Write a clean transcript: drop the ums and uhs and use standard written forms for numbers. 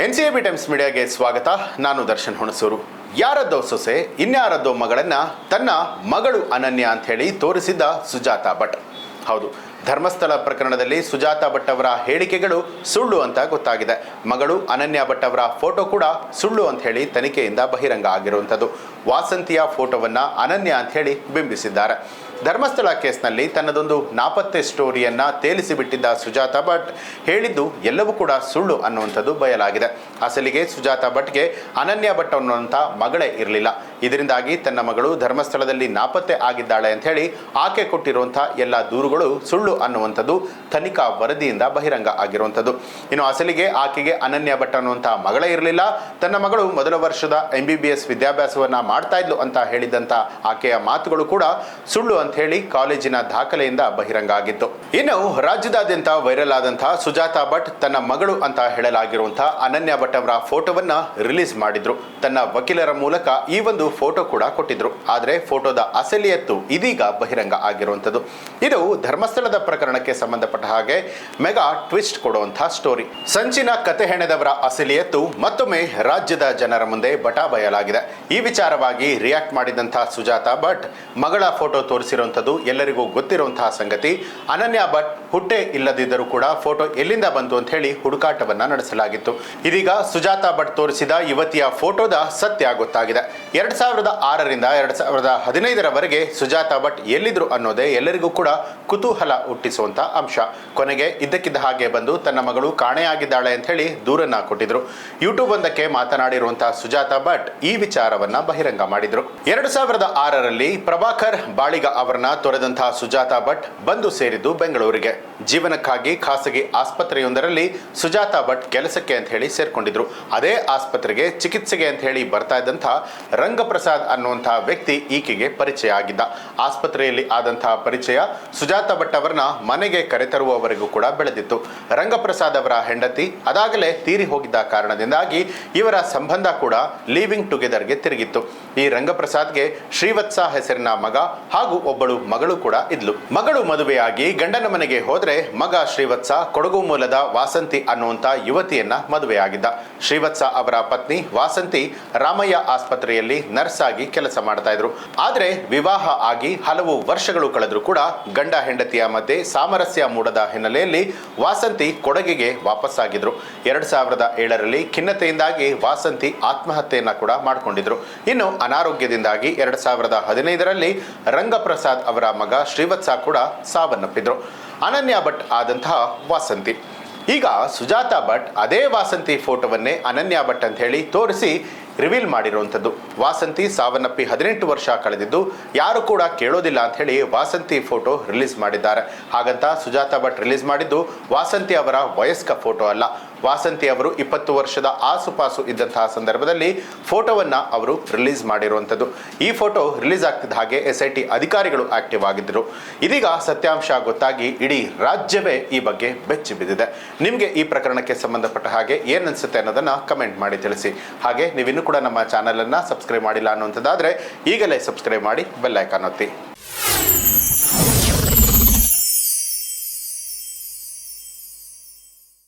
NCAB times ಮೀಡಿಯಾಗೆ ಸ್ವಾಗತ. ನಾನು ದರ್ಶನ್ ಹುಣಸೂರು. ಯಾರದ್ದೋ ಸೊಸೆ ಇನ್ಯಾರದ್ದೋ ಮಗಳನ್ನ ತನ್ನ ಮಗಳು ಅನನ್ಯ ಅಂತ ಹೇಳಿ ತೋರಿಸಿದ್ದ ಸುಜಾತಾ ಭಟ್. ಹೌದು, ಧರ್ಮಸ್ಥಳ ಪ್ರಕರಣದಲ್ಲಿ ಸುಜಾತಾ ಭಟ್ ಅವರ ಹೇಳಿಕೆಗಳು ಸುಳ್ಳು ಅಂತ ಗೊತ್ತಾಗಿದೆ. ಮಗಳು ಅನನ್ಯ ಭಟ್ ಅವರ ಫೋಟೋ ಕೂಡ ಸುಳ್ಳು ಅಂತ ಹೇಳಿ ತನಿಖೆಯಿಂದ ಬಹಿರಂಗ ಆಗಿರುವಂಥದ್ದು. ವಾಸಂತಿಯ ಫೋಟೋವನ್ನ ಅನನ್ಯ ಅಂತ ಹೇಳಿ ಬಿಂಬಿಸಿದ್ದಾರೆ. ಧರ್ಮಸ್ಥಳ ಕೇಸ್ನಲ್ಲಿ ತನ್ನದೊಂದು ನಾಪತ್ತೆ ಸ್ಟೋರಿಯನ್ನ ತೇಲಿಸಿಬಿಟ್ಟಿದ್ದ ಸುಜಾತಾ ಭಟ್ ಹೇಳಿದ್ದು ಎಲ್ಲವೂ ಕೂಡ ಸುಳ್ಳು ಅನ್ನುವಂಥದ್ದು ಬಯಲಾಗಿದೆ. ಅಸಲಿಗೆ ಸುಜಾತಾ ಭಟ್ಗೆ ಅನನ್ಯ ಭಟ್ ಅನ್ನುವಂಥ ಮಗಳೇ ಇರಲಿಲ್ಲ. ಇದರಿಂದಾಗಿ ತನ್ನ ಮಗಳು ಧರ್ಮಸ್ಥಳದಲ್ಲಿ ನಾಪತ್ತೆ ಆಗಿದ್ದಾಳೆ ಅಂತ ಹೇಳಿ ಆಕೆ ಕೊಟ್ಟಿರುವಂಥ ಎಲ್ಲ ದೂರುಗಳು ಸುಳ್ಳು ಅನ್ನುವಂಥದ್ದು ತನಿಖಾ ವರದಿಯಿಂದ ಬಹಿರಂಗ ಆಗಿರುವಂಥದ್ದು. ಇನ್ನು ಅಸಲಿಗೆ ಆಕೆಗೆ ಅನನ್ಯ ಭಟ್ ಅನ್ನುವಂಥ ಮಗಳೇ ಇರಲಿಲ್ಲ. ತನ್ನ ಮಗಳು ಮೊದಲ ವರ್ಷದ MBBS ವಿದ್ಯಾಭ್ಯಾಸವನ್ನ ಮಾಡ್ತಾ ಇದ್ಲು ಅಂತ ಹೇಳಿದಂಥ ಆಕೆಯ ಮಾತುಗಳು ಕೂಡ ಸುಳ್ಳು ಅಂತ ಹೇಳಿ ಕಾಲೇಜಿನ ದಾಖಲೆಯಿಂದ ಬಹಿರಂಗ ಆಗಿತ್ತು. ಇನ್ನು ರಾಜ್ಯದಾದ್ಯಂತ ವೈರಲ್ ಆದಂತಹ ಸುಜಾತಾ ಭಟ್ ತನ್ನ ಮಗಳು ಅಂತ ಹೇಳಲಾಗಿರುವಂತಹ ಅನನ್ಯ ಭಟ್ ಅವರ ಫೋಟೋವನ್ನ ರಿಲೀಸ್ ಮಾಡಿದ್ರು. ತನ್ನ ವಕೀಲರ ಮೂಲಕ ಈ ಒಂದು ಫೋಟೋ ಕೂಡ ಕೊಟ್ಟಿದ್ರು. ಆದ್ರೆ ಫೋಟೋದ ಅಸಲಿಯತ್ತು ಇದೀಗ ಬಹಿರಂಗ ಆಗಿರುವಂತದ್ದು. ಇದು ಧರ್ಮಸ್ಥಳದ ಪ್ರಕರಣಕ್ಕೆ ಸಂಬಂಧಪಟ್ಟ ಹಾಗೆ ಮೆಗಾ ಟ್ವಿಸ್ಟ್ ಕೊಡುವಂತಹ ಸ್ಟೋರಿ. ಸಂಚಿನ ಕತೆ ಹೆಣೆದವರ ಅಸಲಿಯತ್ತು ಮತ್ತೊಮ್ಮೆ ರಾಜ್ಯದ ಜನರ ಮುಂದೆ ಬಟಾ ಬಯಲಾಗಿದೆ. ಈ ವಿಚಾರವಾಗಿ ರಿಯಾಕ್ಟ್ ಮಾಡಿದಂತಹ ಸುಜಾತಾ ಭಟ್ ಮಗಳ ಫೋಟೋ ತೋರಿಸಿರುವಂತದ್ದು ಎಲ್ಲರಿಗೂ ಗೊತ್ತಿರುವಂತಹ ಸಂಗತಿ. ಅನನ್ಯ ಭಟ್ ಹುಟ್ಟೆ ಇಲ್ಲದಿದ್ದರೂ ಕೂಡ ಫೋಟೋ ಎಲ್ಲಿಂದ ಬಂತು ಅಂತ ಹೇಳಿ ಹುಡುಕಾಟವನ್ನ ನಡೆಸಲಾಗಿತ್ತು. ಇದೀಗ ಸುಜಾತಾ ಭಟ್ ತೋರಿಸಿದ ಯುವತಿಯ ಫೋಟೋದ ಸತ್ಯ ಗೊತ್ತಾಗಿದೆ. 2006ರಿಂದ 2015ರವರೆಗೆ ಸುಜಾತಾ ಭಟ್ ಎಲ್ಲಿದ್ರು ಅನ್ನೋದೇ ಎಲ್ಲರಿಗೂ ಕೂಡ ಕುತೂಹಲ ಹುಟ್ಟಿಸುವಂತ ಅಂಶ. ಕೊನೆಗೆ ಇದ್ದಕ್ಕಿದ್ದ ಹಾಗೆ ಬಂದು ತನ್ನ ಮಗಳು ಕಾಣೆಯಾಗಿದ್ದಾಳೆ ಅಂತ ಹೇಳಿ ದೂರನ್ನ ಕೊಟ್ಟಿದ್ರು. ಯೂಟ್ಯೂಬ್ ಒಂದಕ್ಕೆ ಮಾತನಾಡಿರುವಂತಹ ಸುಜಾತಾ ಭಟ್ ಈ ವಿಚಾರವನ್ನ ಬಹಿರಂಗ ಮಾಡಿದ್ರು. 2006ರಲ್ಲಿ ಪ್ರಭಾಕರ್ ಬಾಳಿಗ ಅವರನ್ನ ತೊರೆದಂತಹ ಸುಜಾತಾ ಭಟ್ ಬಂದು ಸೇರಿದ್ದು ಬೆಂಗಳೂರಿಗೆ. ಜೀವನಕ್ಕಾಗಿ ಖಾಸಗಿ ಆಸ್ಪತ್ರೆಯೊಂದರಲ್ಲಿ ಸುಜಾತಾ ಭಟ್ ಕೆಲಸಕ್ಕೆ ಅಂತ ಹೇಳಿ ಸೇರ್ಕೊಂಡಿದ್ರು. ಅದೇ ಆಸ್ಪತ್ರೆಗೆ ಚಿಕಿತ್ಸೆಗೆ ಅಂತ ಹೇಳಿ ಬರ್ತಾ ಇದ್ದಂತಹ ರಂಗಪ್ರಸಾದ್ ಅನ್ನುವಂತಹ ವ್ಯಕ್ತಿ ಈಕೆಗೆ ಪರಿಚಯ ಆಗಿದ್ದ. ಆಸ್ಪತ್ರೆಯಲ್ಲಿ ಆದಂತಹ ಪರಿಚಯ ಸುಜಾತಾ ಭಟ್ ಅವರನ್ನ ಮನೆಗೆ ಕರೆತರುವವರೆಗೂ ಕೂಡ ಬೆಳೆದಿತ್ತು. ರಂಗಪ್ರಸಾದ್ ಅವರ ಹೆಂಡತಿ ಅದಾಗಲೇ ತೀರಿ ಹೋಗಿದ್ದ ಕಾರಣದಿಂದಾಗಿ ಇವರ ಸಂಬಂಧ ಕೂಡ ಲಿವಿಂಗ್ ಟುಗೆದರ್ಗೆ ತಿರುಗಿತ್ತು. ಈ ರಂಗಪ್ರಸಾದ್ಗೆ ಶ್ರೀವತ್ಸ ಹೆಸರಿನ ಮಗ ಹಾಗೂ ಒಬ್ಬಳು ಮಗಳು ಕೂಡ ಇದ್ಲು. ಮಗಳು ಮದುವೆಯಾಗಿ ಗಂಡನ ಮನೆಗೆ ಹೋದ್ರೆ ಮಗ ಶ್ರೀವತ್ಸ ಕೊಡಗು ಮೂಲದ ವಾಸಂತಿ ಅನ್ನುವಂತ ಯುವತಿಯನ್ನ ಮದುವೆಯಾಗಿದ್ದ. ಶ್ರೀವತ್ಸ ಅವರ ಪತ್ನಿ ವಾಸಂತಿ ರಾಮಯ್ಯ ಆಸ್ಪತ್ರೆಯಲ್ಲಿ ನರ್ಸ್ ಆಗಿ ಕೆಲಸ ಮಾಡ್ತಾ ಇದ್ರು. ಆದ್ರೆ ವಿವಾಹ ಆಗಿ ಹಲವು ವರ್ಷಗಳು ಕಳೆದ್ರು ಕೂಡ ಗಂಡ ಹೆಂಡತಿಯ ಮಧ್ಯೆ ಸಾಮರಸ್ಯ ಮೂಡದ ಹಿನ್ನೆಲೆಯಲ್ಲಿ ವಾಸಂತಿ ಕೊಡಗಿಗೆ ವಾಪಸ್ಸಾಗಿದ್ರು. 2007ರಲ್ಲಿ ಖಿನ್ನತೆಯಿಂದಾಗಿ ವಾಸಂತಿ ಆತ್ಮಹತ್ಯೆಯನ್ನ ಕೂಡ ಮಾಡಿಕೊಂಡಿದ್ರು. ಇನ್ನು ಅನಾರೋಗ್ಯದಿಂದಾಗಿ 2015ರಲ್ಲಿ ರಂಗಪ್ರಸಾದ್ ಅವರ ಮಗ ಶ್ರೀವತ್ಸ ಕೂಡ ಸಾವನ್ನಪ್ಪಿದ್ರು. ಅನನ್ಯ ಭಟ್ ಆದಂತಹ ವಾಸಂತಿ. ಈಗ ಸುಜಾತಾ ಭಟ್ ಅದೇ ವಾಸಂತಿ ಫೋಟೋವನ್ನೇ ಅನನ್ಯ ಭಟ್ ಅಂತ ಹೇಳಿ ತೋರಿಸಿ ರಿವೀಲ್ ಮಾಡಿರುವಂಥದ್ದು. ವಾಸಂತಿ ಸಾವನ್ನಪ್ಪಿ 18 ವರ್ಷ ಕಳೆದಿದ್ದು ಯಾರು ಕೂಡ ಕೇಳೋದಿಲ್ಲ ಅಂತ ಹೇಳಿ ವಾಸಂತಿ ಫೋಟೋ ರಿಲೀಸ್ ಮಾಡಿದ್ದಾರೆ. ಹಾಗಂತ ಸುಜಾತಾ ಭಟ್ ರಿಲೀಸ್ ಮಾಡಿದ್ದು ವಾಸಂತಿ ಅವರ ವಯಸ್ಕ ಫೋಟೋ ಅಲ್ಲ. ವಾಸಂತಿ ಅವರು 20 ವರ್ಷದ ಆಸುಪಾಸು ಇದ್ದಂತಹ ಸಂದರ್ಭದಲ್ಲಿ ಫೋಟೋವನ್ನ ಅವರು ರಿಲೀಸ್ ಮಾಡಿರುವಂಥದ್ದು. ಈ ಫೋಟೋ ರಿಲೀಸ್ ಆಗ್ತಿದ್ದ ಹಾಗೆ SIT ಅಧಿಕಾರಿಗಳು ಆಕ್ಟಿವ್ ಆಗಿದ್ದರು. ಇದೀಗ ಸತ್ಯಾಂಶ ಗೊತ್ತಾಗಿ ಇಡೀ ರಾಜ್ಯವೇ ಈ ಬಗ್ಗೆ ಬೆಚ್ಚಿ ಬಿದ್ದಿದೆ. ನಿಮಗೆ ಈ ಪ್ರಕರಣಕ್ಕೆ ಸಂಬಂಧಪಟ್ಟ ಹಾಗೆ ಏನ್ ಅನ್ಸುತ್ತೆ ಅನ್ನೋದನ್ನ ಕಮೆಂಟ್ ಮಾಡಿ ತಿಳಿಸಿ. ಹಾಗೆ ನೀವಿನ್ನೂ ಕೂಡ ನಮ್ಮ ಚಾನೆಲ್ ಅನ್ನ ಸಬ್ಸ್ಕ್ರೈಬ್ ಮಾಡಿಲ್ಲ ಅನ್ನುವಂಥದ್ದಾದ್ರೆ ಈಗಲೇ ಸಬ್ಸ್ಕ್ರೈಬ್ ಮಾಡಿ ಬೆಲ್ ಐಕಾನ್ ಒತ್ತಿ.